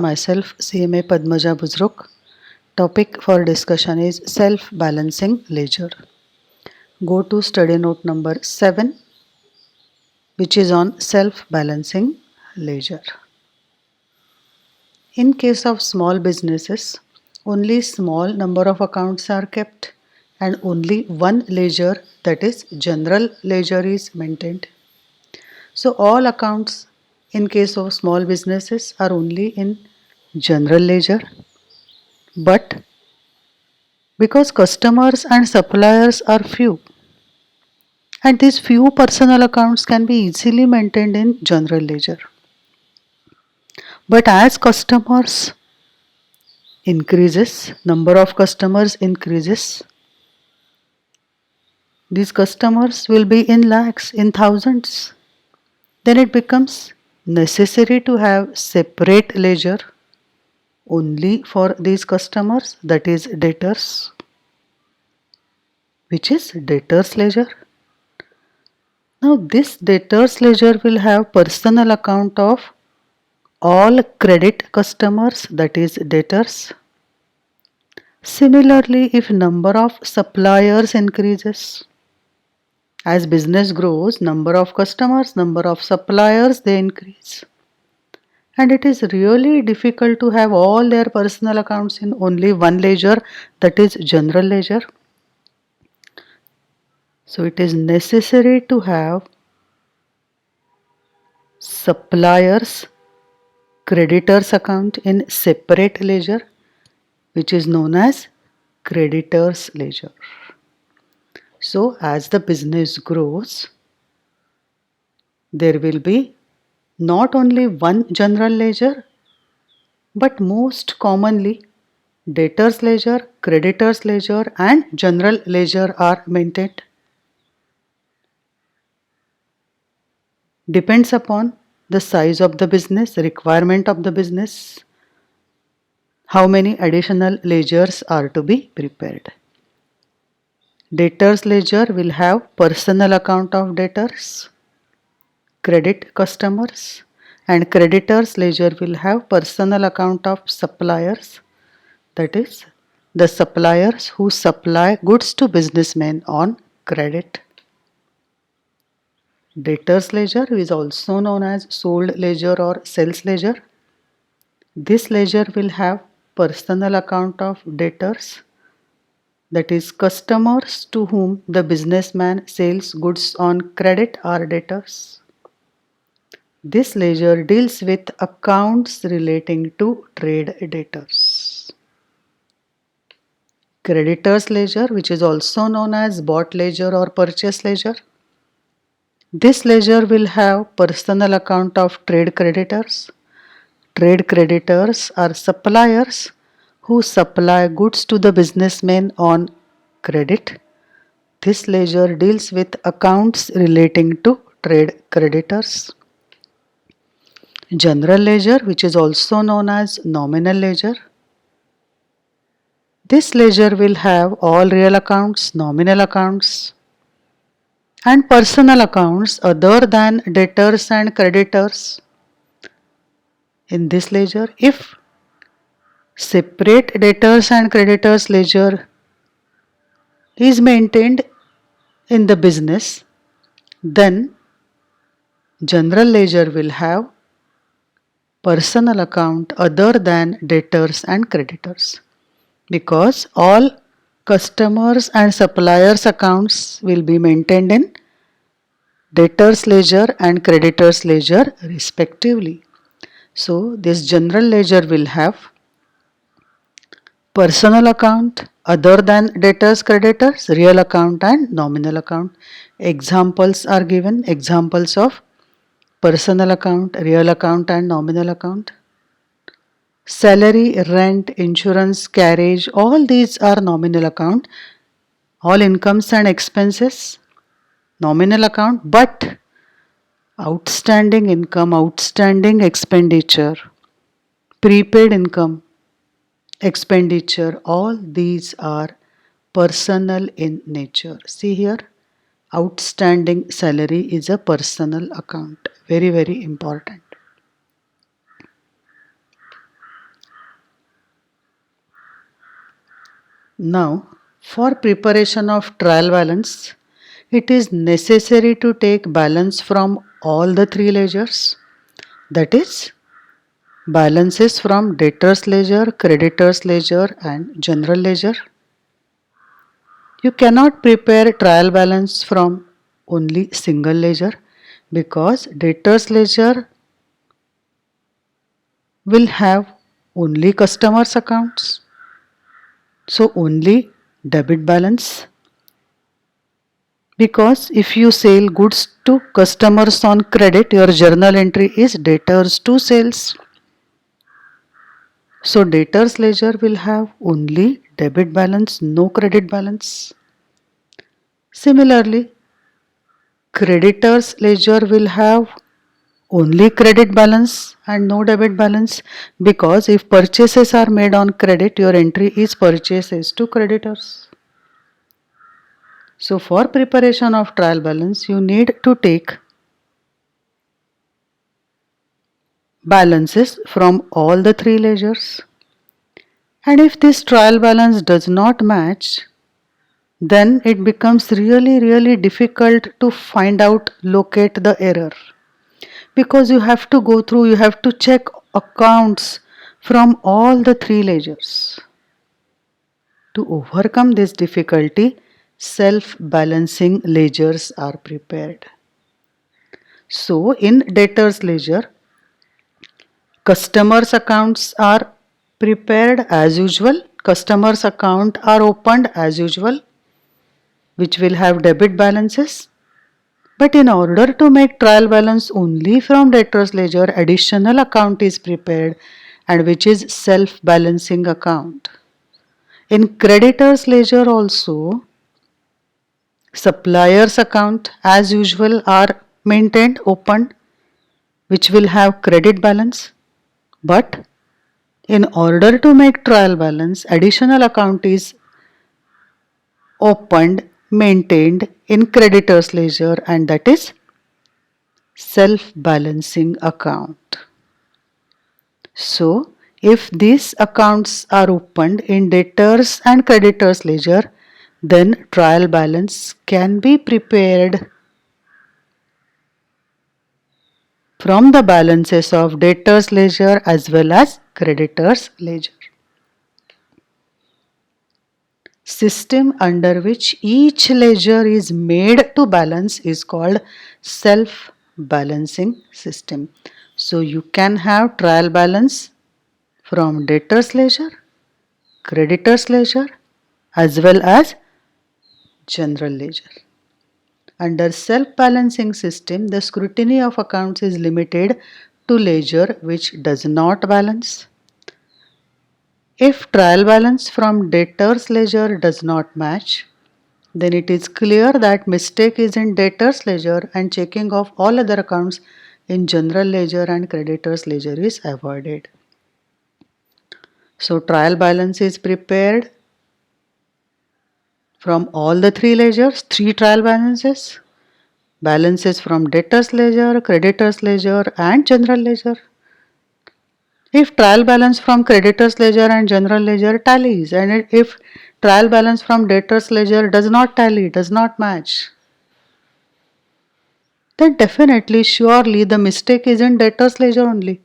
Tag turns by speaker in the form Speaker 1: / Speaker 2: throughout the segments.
Speaker 1: Myself, CMA Padmaja Buzruk. Topic for discussion is self-balancing ledger. Go to study note number 7, which is on self-balancing ledger. In case of small businesses, only small number of accounts are kept and only one ledger, that is general ledger, is maintained. So all accounts in case of small businesses are only in general ledger, but because customers and suppliers are few, and these few personal accounts can be easily maintained in general ledger. But as customers increases, number of customers increases, these customers will be in lakhs, in thousands. Then it becomes necessary to have separate ledger only for these customers, that is debtors, which is debtors ledger. Now this debtors ledger will have personal account of all credit customers, that is debtors. Similarly, if number of suppliers increases, as business grows, number of customers, number of suppliers, they increase. And it is really difficult to have all their personal accounts in only one ledger, that is general ledger. So it is necessary to have suppliers creditors account in separate ledger, which is known as creditors ledger. So as the business grows, there will be not only one general ledger, but most commonly debtors ledger, creditors ledger and general ledger are maintained. Depends upon the size of the business, requirement of the business, how many additional ledgers are to be prepared. Debtors ledger will have personal account of debtors, credit customers, and creditors ledger will have personal account of suppliers, that is the suppliers who supply goods to businessmen on credit. Debtors ledger is also known as sold ledger or sales ledger. This ledger will have personal account of debtors, that is customers to whom the businessman sells goods on credit are debtors. This ledger deals with accounts relating to trade debtors. Creditors ledger, which is also known as bought ledger or purchase ledger. This ledger will have personal account of trade creditors. Trade creditors are suppliers who supply goods to the businessmen on credit. This ledger deals with accounts relating to trade creditors. General ledger, which is also known as nominal ledger. This ledger will have all real accounts, nominal accounts, and personal accounts other than debtors and creditors. In this ledger, if separate debtors and creditors ledger is maintained in the business, then general ledger will have personal account other than debtors and creditors, because all customers and suppliers accounts will be maintained in debtors ledger and creditors ledger respectively. So this general ledger will have personal account other than debtors, creditors, real account and nominal account. Examples are given, examples of personal account, real account and nominal account. Salary, rent, insurance, carriage, all these are nominal account. All incomes and expenses, nominal account, but outstanding income, outstanding expenditure, prepaid income, expenditure, all these are personal in nature. See here, outstanding salary is a personal account. Very, very important. Now, for preparation of trial balance, it is necessary to take balance from all the three ledgers. That is, balances from debtors ledger, creditors ledger and general ledger. You cannot prepare trial balance from only single ledger because debtors ledger will have only customers accounts. So only debit balance, because if you sell goods to customers on credit, your journal entry is debtors to sales. So debtors ledger will have only debit balance, no credit balance. Similarly, creditors ledger will have only credit balance and no debit balance, because if purchases are made on credit, your entry is purchases to creditors. So for preparation of trial balance, you need to take balances from all the three ledgers. And if this trial balance does not match, then it becomes really difficult to find out, locate the error. Because you have to go through, you have to check accounts from all the three ledgers. To overcome this difficulty, self-balancing ledgers are prepared. So in debtors ledger, customers accounts are prepared as usual. Customers account are opened as usual, which will have debit balances. But in order to make trial balance only from debtors ledger, additional account is prepared, and which is self-balancing account. In creditors ledger also, suppliers account as usual are maintained opened, which will have credit balance. But in order to make trial balance, additional account is opened, maintained in creditors ledger, and that is self-balancing account. So, if these accounts are opened in debtors and creditors ledger, then trial balance can be prepared from the balances of debtors ledger as well as creditors ledger. System under which each ledger is made to balance is called self-balancing system. So you can have trial balance from debtors ledger, creditors ledger as well as general ledger. Under self-balancing system, the scrutiny of accounts is limited to ledger which does not balance. If trial balance from debtors ledger does not match, then it is clear that mistake is in debtors ledger and checking of all other accounts in general ledger and creditors ledger is avoided. So trial balance is prepared from all the three ledgers, three trial balances. Balances from debtors ledger, creditors ledger and general ledger. If trial balance from creditors ledger and general ledger tallies, and if trial balance from debtors ledger does not tally, does not match, then definitely, surely the mistake is in debtors ledger only.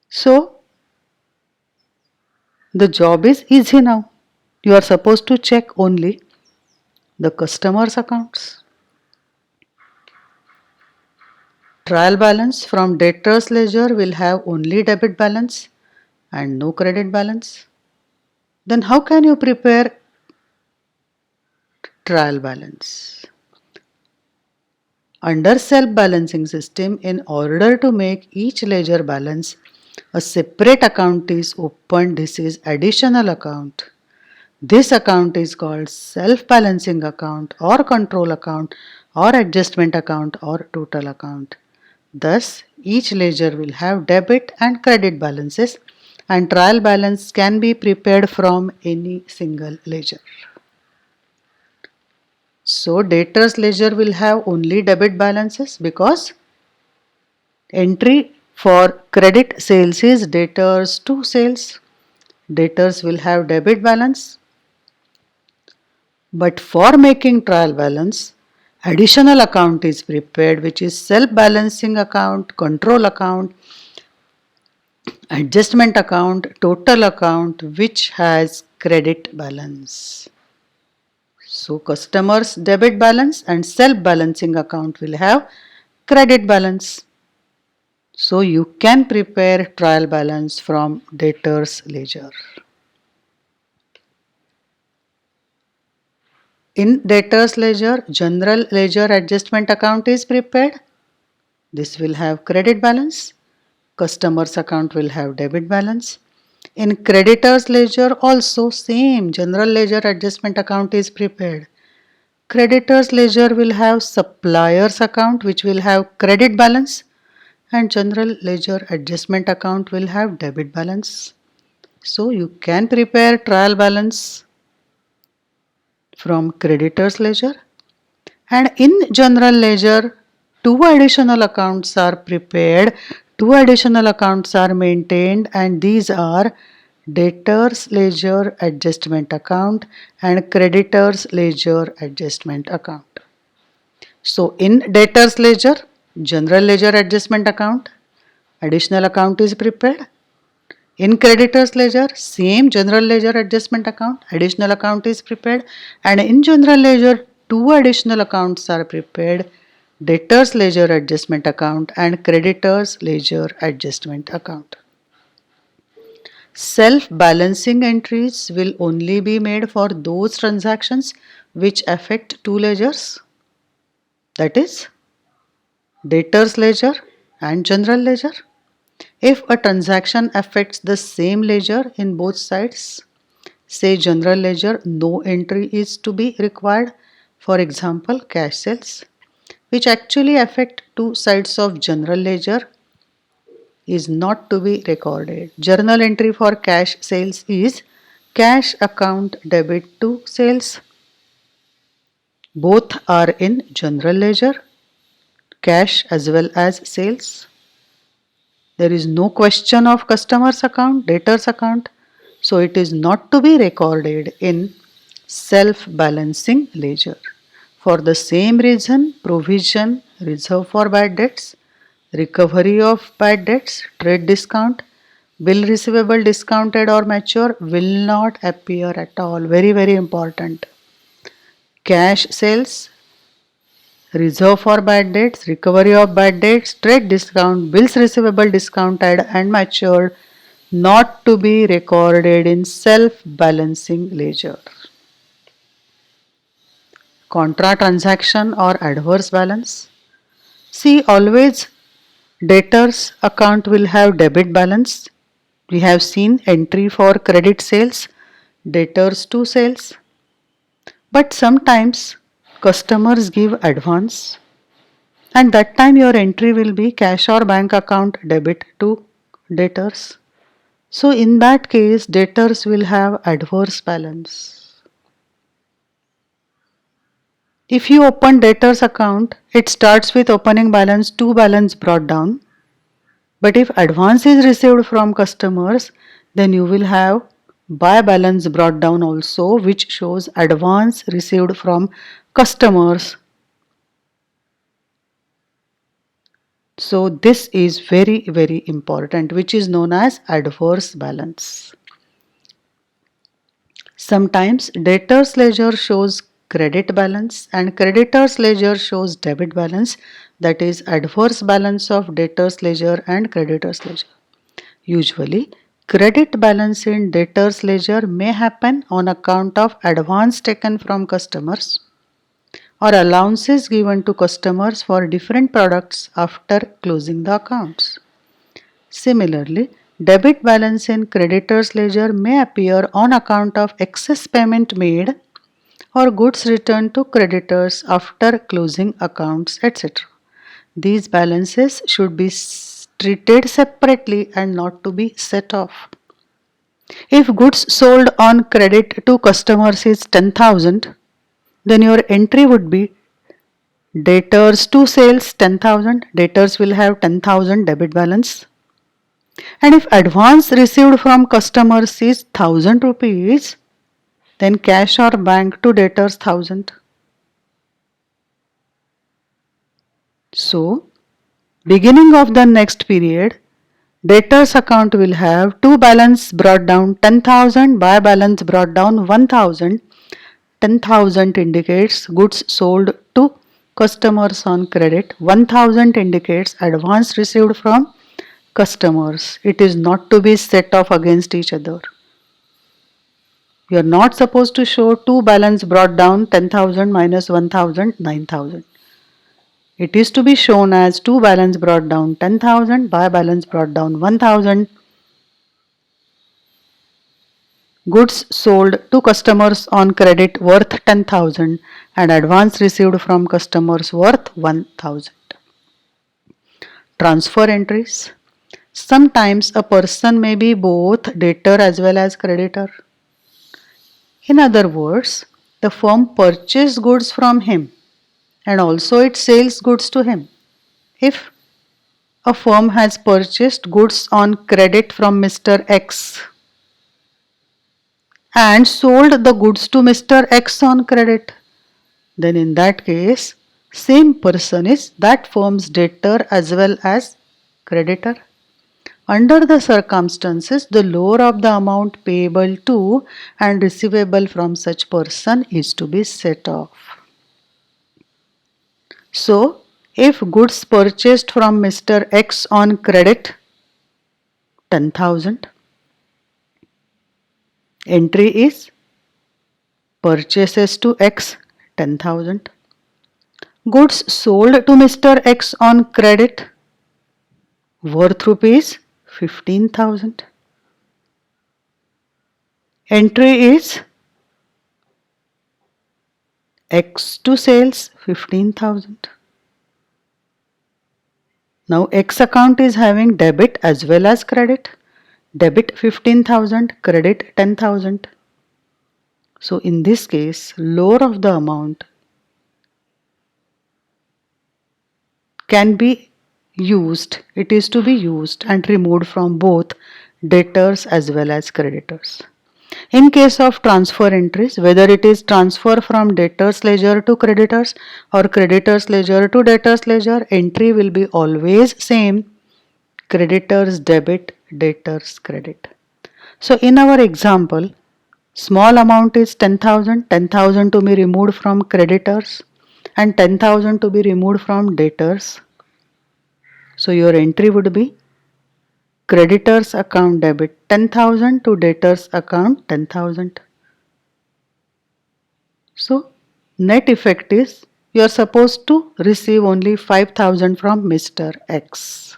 Speaker 1: So the job is easy now. You are supposed to check only the customer's accounts. Trial balance from debtors ledger will have only debit balance and no credit balance. Then how can you prepare trial balance? Under self-balancing system, in order to make each ledger balance, a separate account is opened. This is additional account. This account is called self-balancing account or control account or adjustment account or total account. Thus, each ledger will have debit and credit balances, and trial balance can be prepared from any single ledger. So, debtors ledger will have only debit balances because entry for credit sales is debtors to sales. debtors will have debit balance. But for making trial balance, additional account is prepared, which is self-balancing account, control account, adjustment account, total account, which has credit balance. So customers debit balance and self-balancing account will have credit balance. So you can prepare trial balance from debtors ledger. In debtors ledger, general ledger adjustment account is prepared. This will have credit balance. Customers account will have debit balance. In creditors ledger also same general ledger adjustment account is prepared. Creditors ledger will have suppliers account which will have credit balance, and general ledger adjustment account will have debit balance. So you can prepare trial balance from creditors ledger, and in general ledger two additional accounts are prepared, two additional accounts are maintained, and these are debtors ledger adjustment account and creditors ledger adjustment account. So in debtors ledger, general ledger adjustment account, additional account is prepared. In creditors ledger, same general ledger adjustment account, additional account is prepared, and in general ledger, two additional accounts are prepared, debtors ledger adjustment account and creditors ledger adjustment account. Self-balancing entries will only be made for those transactions which affect two ledgers, that is, debtors ledger and general ledger. If a transaction affects the same ledger in both sides, say general ledger, no entry is to be required. For example, cash sales, which actually affect two sides of general ledger, is not to be recorded. Journal entry for cash sales is cash account debit to sales. Both are in general ledger, cash as well as sales. There is no question of customer's account, debtor's account. So it is not to be recorded in self-balancing ledger. For the same reason, provision, reserve for bad debts, recovery of bad debts, trade discount, bill receivable discounted or mature will not appear at all. Very, very important. Cash sales, reserve for bad debts, recovery of bad debts, trade discount, bills receivable discounted and matured, not to be recorded in self-balancing ledger. Contra transaction or adverse balance. See, always debtors account will have debit balance. We have seen entry for credit sales, debtors to sales. But sometimes customers give advance, and that time your entry will be cash or bank account debit to debtors. So in that case, debtors will have adverse balance. If you open debtors account, it starts with opening balance to balance brought down. But if advance is received from customers, then you will have by balance brought down also, which shows advance received from customers. So this is very, very important, which is known as adverse balance. Sometimes debtors ledger shows credit balance and creditors ledger shows debit balance, that is adverse balance of debtors ledger and creditors ledger. Usually, credit balance in debtors ledger may happen on account of advance taken from customers or allowances given to customers for different products after closing the accounts. Similarly, debit balance in creditors ledger may appear on account of excess payment made or goods returned to creditors after closing accounts, etc. These balances should be treated separately and not to be set off. If goods sold on credit to customers is 10,000, then your entry would be debtors to sales 10,000. Debtors will have 10,000 debit balance. And if advance received from customers is 1000 rupees, then cash or bank to debtors 1000. So, beginning of the next period, debtors account will have to balance brought down 10,000, by balance brought down 1,000. 10,000 indicates goods sold to customers on credit. 1,000 indicates advance received from customers. It is not to be set off against each other. You are not supposed to show two balance brought down 10,000 minus 1,000 9,000. It is to be shown as two balance brought down 10,000 by balance brought down 1,000. Goods sold to customers on credit worth 10,000 and advance received from customers worth 1,000. Transfer entries. Sometimes a person may be both debtor as well as creditor. In other words, the firm purchased goods from him and also it sells goods to him. If a firm has purchased goods on credit from Mr. X and sold the goods to Mr. X on credit, then in that case, same person is that firm's debtor as well as creditor. Under the circumstances, the lower of the amount payable to and receivable from such person is to be set off. So, if goods purchased from Mr. X on credit 10,000, entry is purchases to X 10,000. Goods sold to Mr. X on credit worth rupees 15,000. Entry is X to sales 15,000. Now X account is having debit as well as credit. Debit 15,000, credit 10,000. So in this case, lower of the amount can be used, it is to be used and removed from both debtors as well as creditors. In case of transfer entries, whether it is transfer from debtors ledger to creditors or creditors ledger to debtors ledger, entry will be always same: creditors debit, debtors credit. So in our example, small amount is 10,000, 10,000 to be removed from creditors and 10,000 to be removed from debtors. So your entry would be creditors account debit 10,000 to debtors account 10,000. So net effect is you are supposed to receive only 5,000 from Mr. X.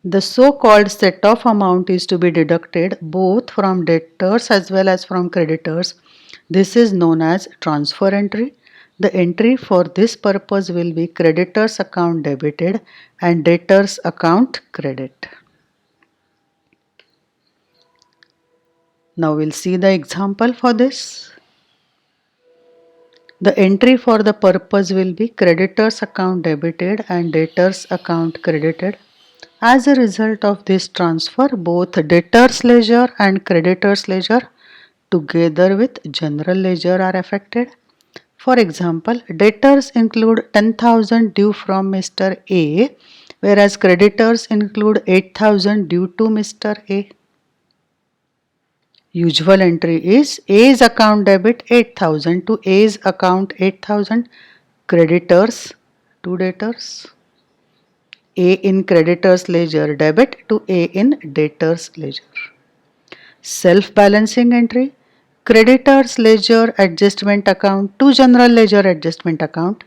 Speaker 1: The so-called set-off amount is to be deducted both from debtors as well as from creditors. This is known as transfer entry. The entry for this purpose will be creditors account debited and debtors account credit. Now we'll see the example for this. The entry for the purpose will be creditors account debited and debtors account credited. As a result of this transfer, both debtors ledger and creditors ledger together with general ledger are affected. For example, debtors include 10,000 due from Mr. A, whereas creditors include 8,000 due to Mr. A. Usual entry is A's account debit 8,000 to A's account 8,000, creditors to debtors. A in creditors ledger debit to A in debtors ledger. Self-balancing entry, creditors ledger adjustment account to general ledger adjustment account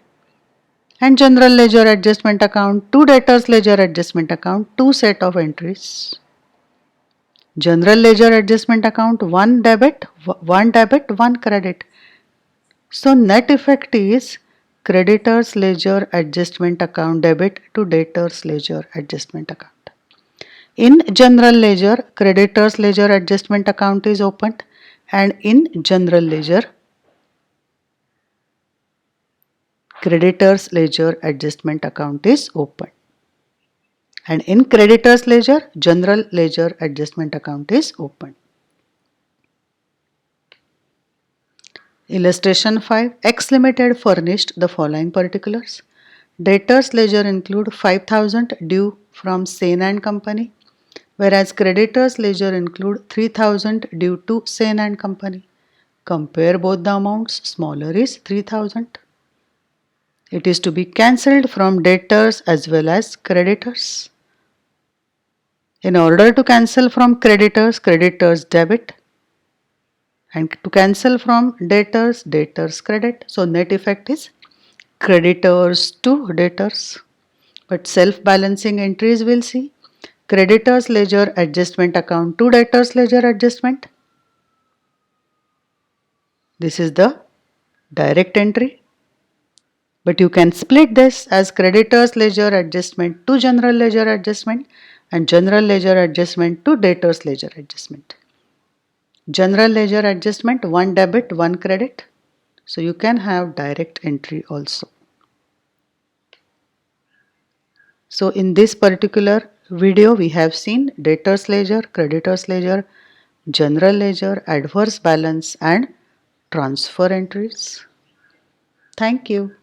Speaker 1: and general ledger adjustment account to debtors ledger adjustment account, two set of entries. General ledger adjustment account, one debit, one credit. So net effect is creditors ledger adjustment account debit to debtors ledger adjustment account. In general ledger, creditors ledger adjustment account is opened and in general ledger, creditors ledger adjustment account is opened. And in creditors ledger, general ledger adjustment account is opened. Illustration 5. X Limited furnished the following particulars. Debtors ledger include 5,000 due from Sen and Company, whereas creditors ledger include 3,000 due to Sen and Company. Compare both the amounts. Smaller is 3,000. It is to be cancelled from debtors as well as creditors. In order to cancel from creditors, creditors debit, and to cancel from debtors, debtors credit. So net effect is creditors to debtors. But self-balancing entries will see creditors ledger adjustment account to debtors ledger adjustment. This is the direct entry. But you can split this as creditors ledger adjustment to general ledger adjustment and general ledger adjustment to debtors ledger adjustment. General ledger adjustment, one debit, one credit. So you can have direct entry also. So in this particular video, we have seen debtors ledger, creditors ledger, general ledger, adverse balance and transfer entries. Thank you.